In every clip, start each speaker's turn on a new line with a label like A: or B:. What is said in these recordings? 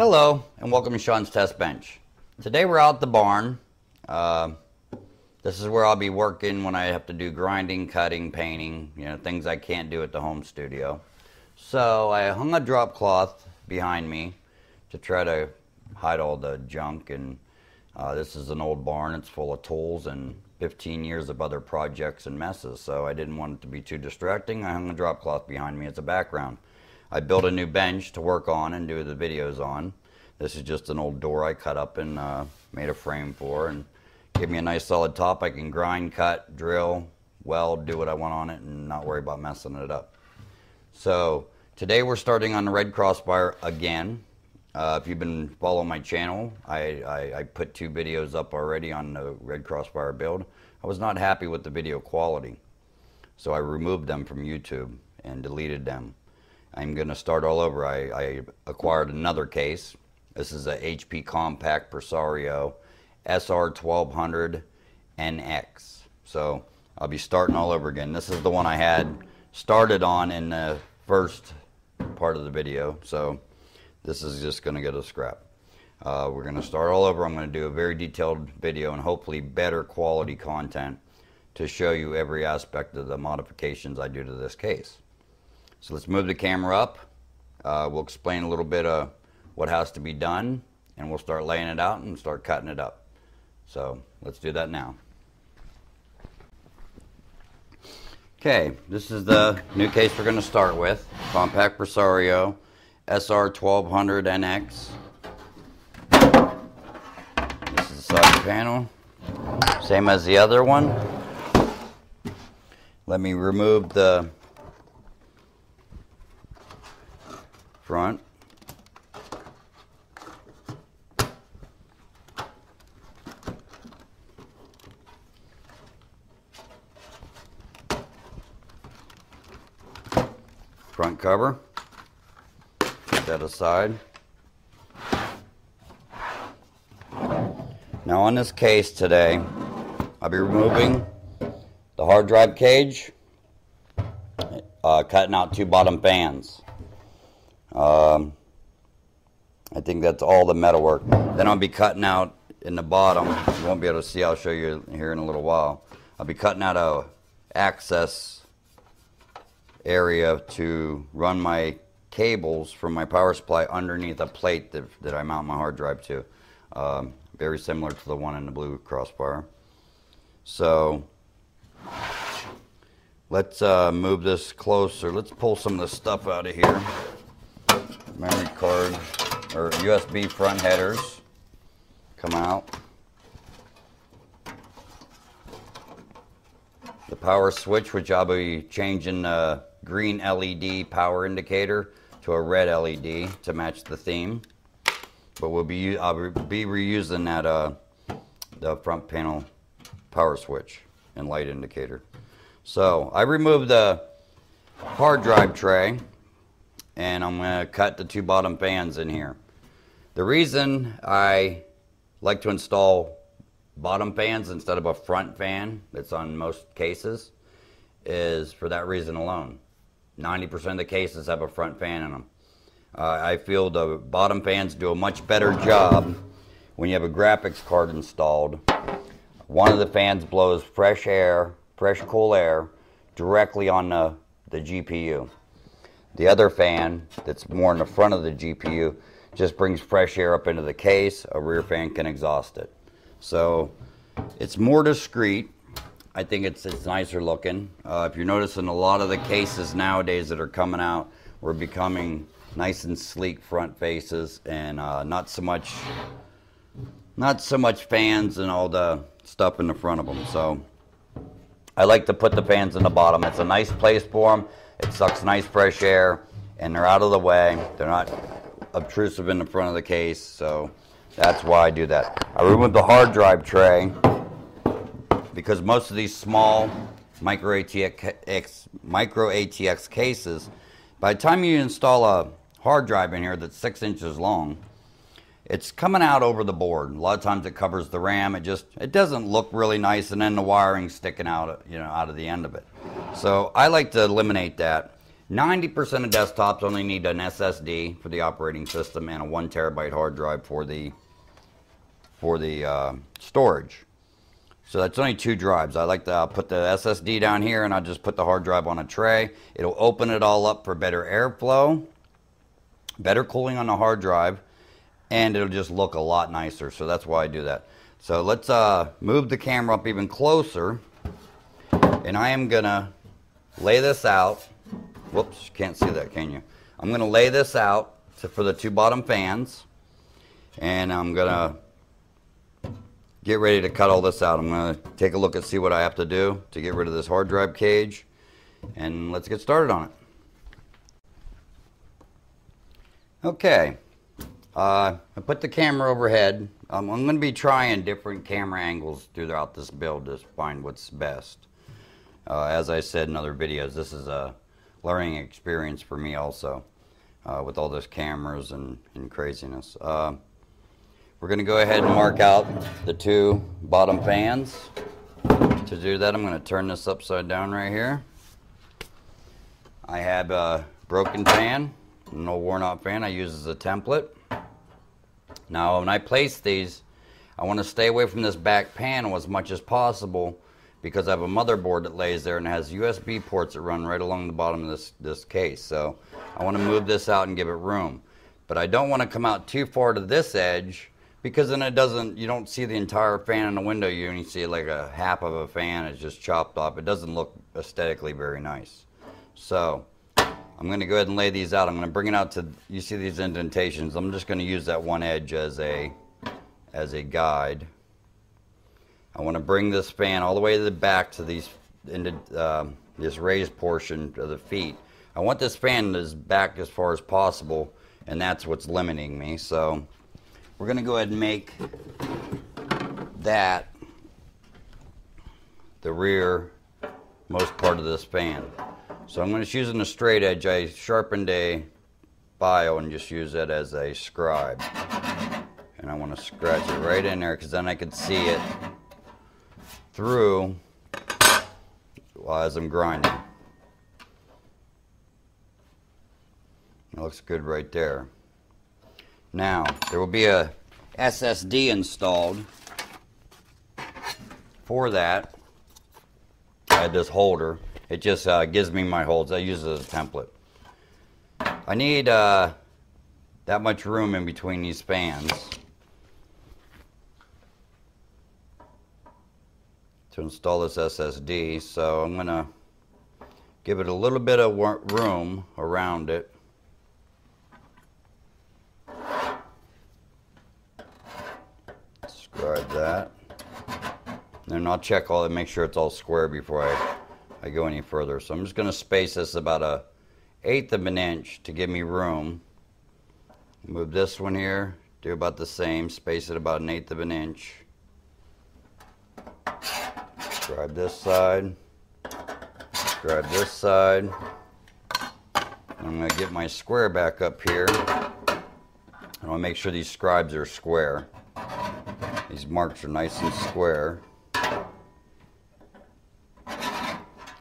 A: Hello and welcome to Sean's Test Bench. Today we're out at the barn. This is where I'll be working when I have to do grinding, cutting, painting, things I can't do at the home studio. So I hung a drop cloth behind me to try to hide all the junk, and this is an old barn. It's full of tools and 15 years of other projects and messes, so I didn't want it to be too distracting. I hung a drop cloth behind me as a background. I built a new bench to work on and do the videos on. This is just an old door I cut up and made a frame for, and gave me a nice solid top. I can grind, cut, drill, weld, do what I want on it, and not worry about messing it up. So today we're starting on the Red Crossfire again. If you've been following my channel, I put 2 videos up already on the Red Crossfire build. I was not happy with the video quality, so I removed them from YouTube and deleted them. I'm going to start all over. I acquired another case. This is a HP Compact Presario SR1200 NX. So I'll be starting all over again. This is the one I had started on in the first part of the video. So this is just going to get a scrap. We're going to start all over. I'm going to do a very detailed video and hopefully better quality content to show you every aspect of the modifications I do to this case. So let's move the camera up. We'll explain a little bit of what has to be done, and we'll start laying it out and start cutting it up. So let's do that now. Okay, this is the new case we're going to start with. Compact Presario SR1200 NX. This is the side panel, same as the other one. Let me remove the front. Front cover. Put that aside. Now on this case today, I'll be removing the hard drive cage, cutting out 2 bottom fans. I think that's all the metal work. Then I'll be cutting out in the bottom. You won't be able to see. I'll show you here in a little while. I'll be cutting out a access area to run my cables from my power supply underneath a plate that I mount my hard drive to. Very similar to the one in the blue Crossfire. So let's move this closer. Let's pull some of the stuff out of here. Memory card or USB front headers come out. The power switch, which I'll be changing the green LED power indicator to a red LED to match the theme. But I'll be reusing that the front panel power switch and light indicator. So I removed the hard drive tray, and I'm going to cut the 2 bottom fans in here. The reason I like to install bottom fans instead of a front fan that's on most cases is for that reason alone. 90% of the cases have a front fan in them. I feel the bottom fans do a much better job when you have a graphics card installed. One of the fans blows fresh air, fresh cool air, directly on the GPU. The other fan that's more in the front of the GPU just brings fresh air up into the case. A rear fan can exhaust it. So it's more discreet. I think it's nicer looking. If you're noticing, a lot of the cases nowadays that are coming out, we're becoming nice and sleek front faces, and not so much fans and all the stuff in the front of them. So I like to put the fans in the bottom. It's a nice place for them. It sucks nice fresh air, and they're out of the way. They're not obtrusive in the front of the case, so that's why I do that. I removed the hard drive tray because most of these small micro ATX cases, by the time you install a hard drive in here that's 6 inches long, it's coming out over the board. A lot of times it covers the RAM. It doesn't look really nice, and then the wiring's sticking out, out of the end of it. So I like to eliminate that. 90% of desktops only need an SSD for the operating system and a 1 terabyte hard drive for the storage. So that's only 2 drives. I like to put the SSD down here and I'll just put the hard drive on a tray. It'll open it all up for better airflow, better cooling on the hard drive, and it'll just look a lot nicer. So that's why I do that. So let's move the camera up even closer, and I am gonna lay this out. Whoops, can't see that, can you? I'm gonna lay this out for the 2 bottom fans, and I'm gonna get ready to cut all this out. I'm gonna take a look and see what I have to do to get rid of this hard drive cage, and let's get started on it. Okay, I put the camera overhead. I'm going to be trying different camera angles throughout this build to find what's best. As I said in other videos, this is a learning experience for me also, with all those cameras and craziness. We're going to go ahead and mark out the 2 bottom fans. To do that, I'm going to turn this upside down right here. I have a broken fan, an old worn out fan I use as a template. Now when I place these, I want to stay away from this back panel as much as possible because I have a motherboard that lays there and has USB ports that run right along the bottom of this case. So I want to move this out and give it room. But I don't want to come out too far to this edge because then you don't see the entire fan in the window. You only see like a half of a fan. It's just chopped off. It doesn't look aesthetically very nice. So I'm going to go ahead and lay these out. I'm going to bring it out to, you see these indentations. I'm just going to use that one edge as a guide. I want to bring this fan all the way to the back to these this raised portion of the feet. I want this fan back as far as possible, and that's what's limiting me. So we're going to go ahead and make that the rear most part of this fan. So I'm going to use a straight edge. I sharpened a file and just use it as a scribe. And I want to scratch it right in there because then I can see it through as I'm grinding. It looks good right there. Now, there will be a SSD installed for that. I had this holder. It just gives me my holds. I use it as a template. I need that much room in between these fans to install this SSD. So I'm going to give it a little bit of room around it. Scribe that. Then I'll check all and make sure it's all square before I go any further. So I'm just going to space this about 1/8 of an inch to give me room. Move this one here, do about the same, space it about 1/8 of an inch. Scribe this side, scribe this side. I'm going to get my square back up here. I want to make sure these scribes are square. These marks are nice and square,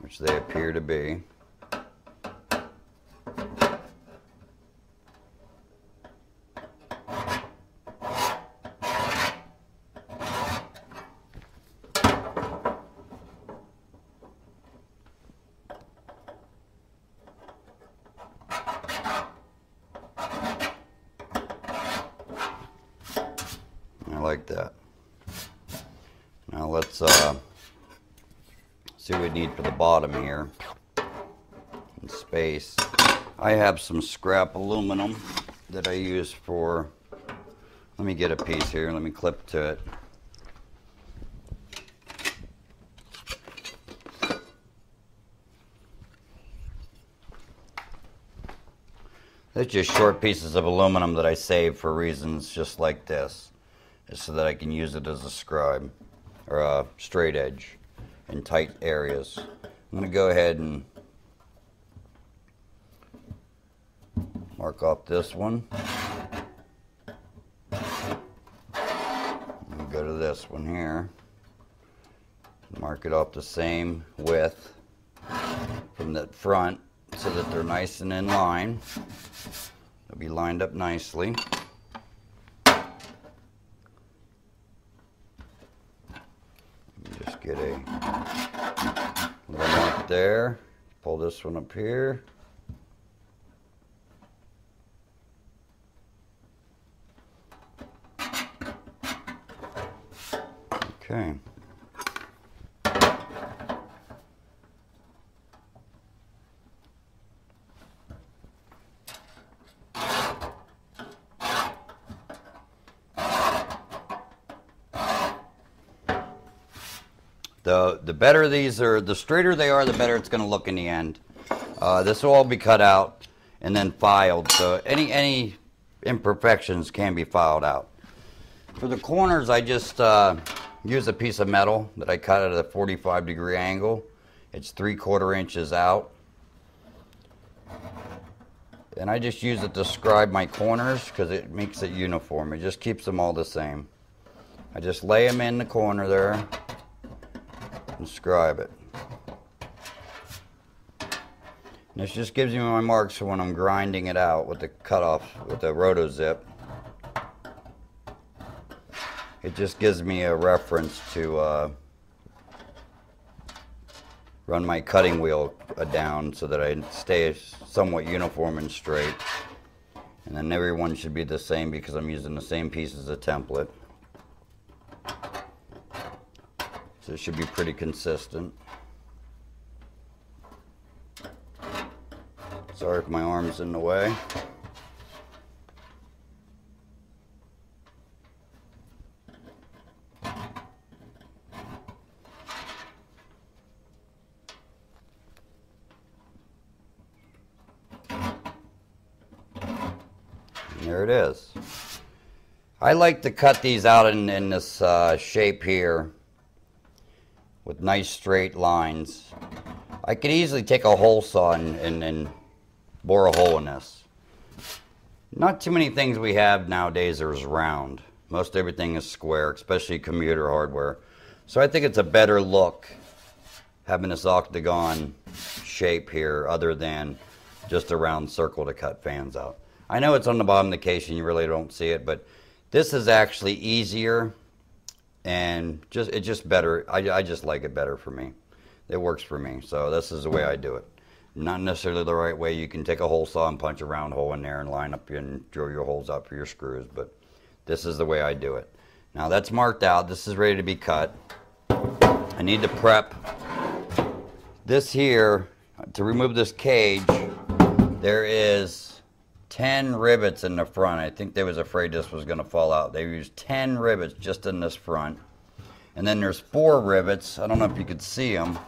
A: which they appear to be. I like that. Now let's see what we need for the bottom here. And space. I have some scrap aluminum that I use for, let me get a piece here, let me clip to it. They're just short pieces of aluminum that I save for reasons just like this, so that I can use it as a scribe or a straight edge in tight areas. I'm going to go ahead and mark off this one. And go to this one here. Mark it off the same width from the front so that they're nice and in line. They'll be lined up nicely. Just get a little mark there. Pull this one up here. Okay. The better these are, the straighter they are, the better it's going to look in the end. This will all be cut out and then filed, so any imperfections can be filed out. For the corners, I just use a piece of metal that I cut at a 45-degree angle. It's 3/4 inches out. And I just use it to scribe my corners because it makes it uniform. It just keeps them all the same. I just lay them in the corner there and scribe it. And this just gives me my marks for when I'm grinding it out with the cutoff, with the roto zip. It just gives me a reference to run my cutting wheel down so that I stay somewhat uniform and straight. And then everyone should be the same because I'm using the same piece as a template. So it should be pretty consistent. Sorry if my arm's in the way. There it is. I like to cut these out in this shape here with nice straight lines. I could easily take a hole saw and bore a hole in this. Not too many things we have nowadays are round. Most everything is square, especially commuter hardware. So I think it's a better look having this octagon shape here other than just a round circle to cut fans out. I know it's on the bottom of the case and you really don't see it, but this is actually easier and it's just better. I just like it better for me. It works for me, so this is the way I do it. Not necessarily the right way. You can take a hole saw and punch a round hole in there and line up and drill your holes out for your screws, but this is the way I do it. Now that's marked out. This is ready to be cut. I need to prep this here. To remove this cage, there is 10 rivets in the front. I think they was afraid this was going to fall out. They used 10 rivets just in this front. And then there's 4 rivets. I don't know if you could see them,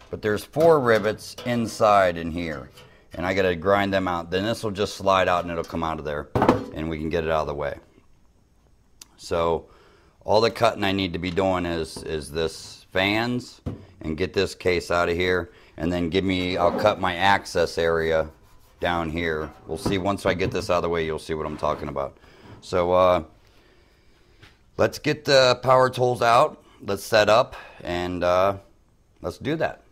A: but there's 4 rivets inside in here. And I got to grind them out. Then this will just slide out and it'll come out of there and we can get it out of the way. So all the cutting I need to be doing is this fans and get this case out of here. And then I'll cut my access area down here. We'll see once I get this out of the way, you'll see what I'm talking about. So let's get the power tools out, let's set up, and let's do that.